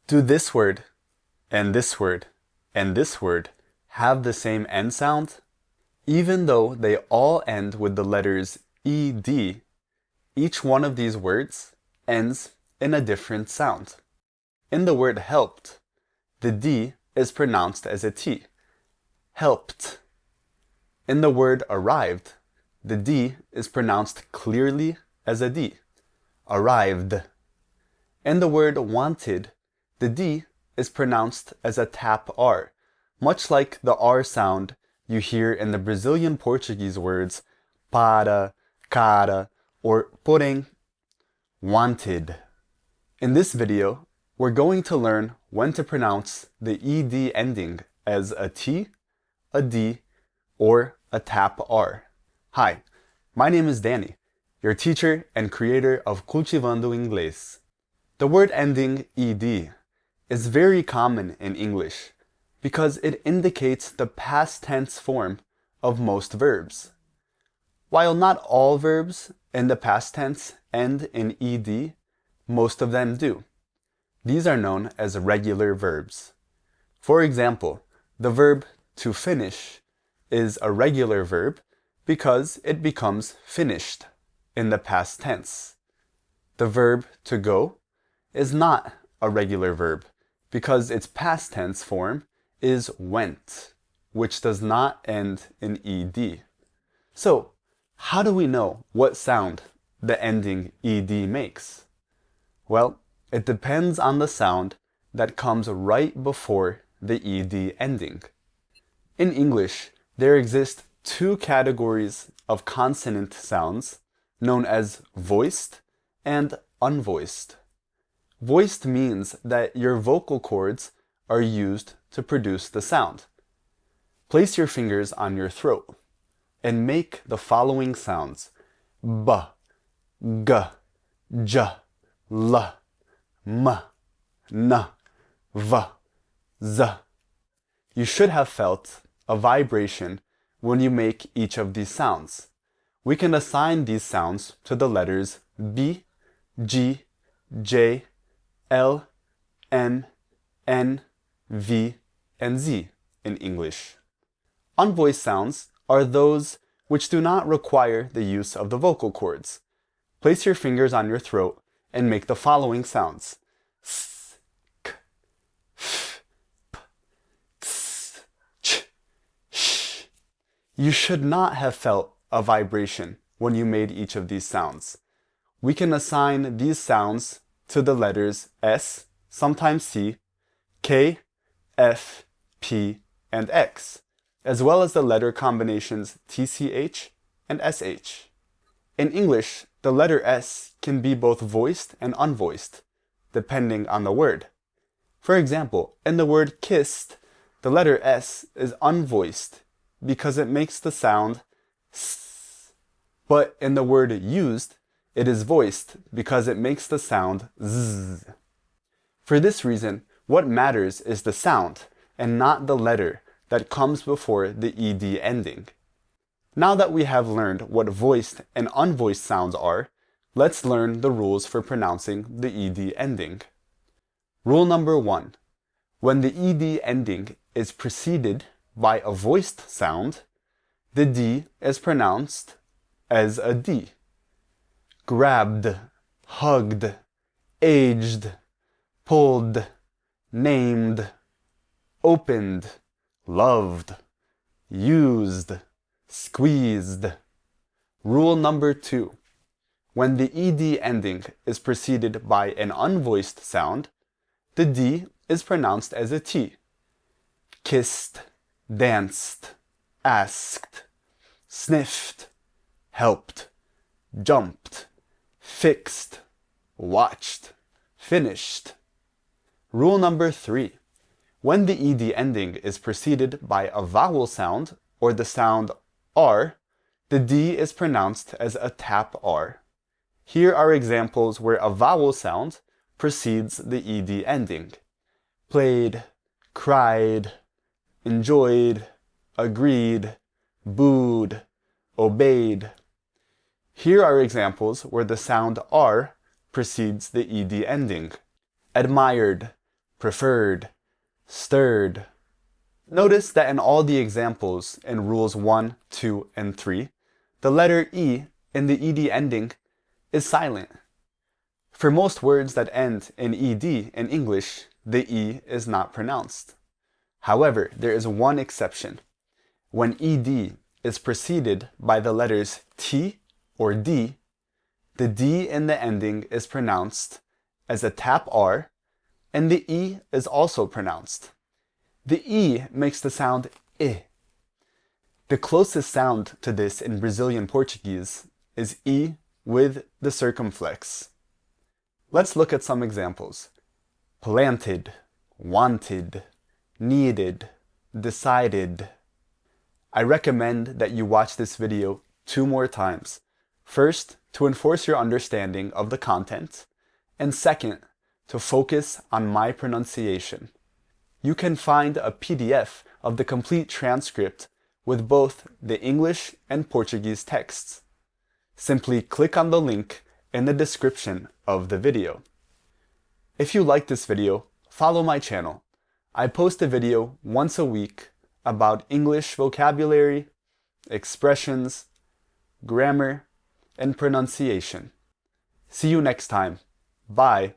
Do this word and this word and this word have the same end sound? Even though they all end with the letters ed, each one of these words ends in a different sound. In the word helped, the D is pronounced as a T. Helped. In the word arrived, the D is pronounced clearly as a D. Arrived. In the word wanted, the D is pronounced as a tap R, much like the R sound you hear in the Brazilian Portuguese words para, cada, or porém. Wanted. In this video, we're going to learn when to pronounce the ED ending as a T, a D, or a tap R. Hi, my name is Danny, your teacher and creator of Cultivando Inglês. The word ending ED is very common in English because it indicates the past tense form of most verbs. While not all verbs in the past tense end in ed, most of them do. These are known as regular verbs. For example, the verb to finish is a regular verb because it becomes finished in the past tense. The verb to go is not a regular verb because its past tense form is went, which does not end in ed. So, how do we know what sound the ending ed makes? Well, it depends on the sound that comes right before the ed ending. In English, there exist two categories of consonant sounds known as voiced and unvoiced. Voiced means that your vocal cords are used to produce the sound. Place your fingers on your throat and make the following sounds: b, g, j, l, m, n, v, z. You should have felt a vibration when you make each of these sounds. We can assign these sounds to the letters B, G, J, L, M, N, V, and Z in English. Unvoiced sounds are those which do not require the use of the vocal cords. Place your fingers on your throat and make the following sounds: s, k, f, p, x, ch, sh. You should not have felt a vibration when you made each of these sounds. We can assign these sounds to the letters S, sometimes C, K, F, P, and X, as well as the letter combinations TCH and SH. In English, the letter S can be both voiced and unvoiced, depending on the word. For example, in the word kissed, the letter S is unvoiced because it makes the sound S. But in the word used, it is voiced because it makes the sound Z. For this reason, what matters is the sound and not the letter that comes before the ed ending. Now that we have learned what voiced and unvoiced sounds are, let's learn the rules for pronouncing the ed ending. Rule number 1. When the ed ending is preceded by a voiced sound, the D is pronounced as a D. Grabbed, hugged, aged, pulled, named, opened, loved, used, squeezed. Rule number 2. When the ed ending is preceded by an unvoiced sound, the D is pronounced as a T. Kissed, danced, asked, sniffed, helped, jumped, fixed, watched, finished. Rule number 3. When the ed ending is preceded by a vowel sound or the sound R, the D is pronounced as a tap R. Here are examples where a vowel sound precedes the ed ending: played, cried, enjoyed, agreed, booed, obeyed. Here are examples where the sound R precedes the ed ending: admired, preferred, stirred. Notice that in all the examples in rules 1, 2, and 3, the letter E in the ed ending is silent. For most words that end in ed in English, the E is not pronounced. However, there is one exception. When ed is preceded by the letters T or D, the D in the ending is pronounced as a tap R, and the E is also pronounced. The E makes the sound I. The closest sound to this in Brazilian Portuguese is E with the circumflex. Let's look at some examples. Planted, wanted, needed, decided. I recommend that you watch this video 2 more times. First, to enforce your understanding of the content, and second, to focus on my pronunciation. You can find a PDF of the complete transcript with both the English and Portuguese texts. Simply click on the link in the description of the video. If you like this video, follow my channel. I post a video once a week about English vocabulary, expressions, grammar, and pronunciation. See you next time. Bye.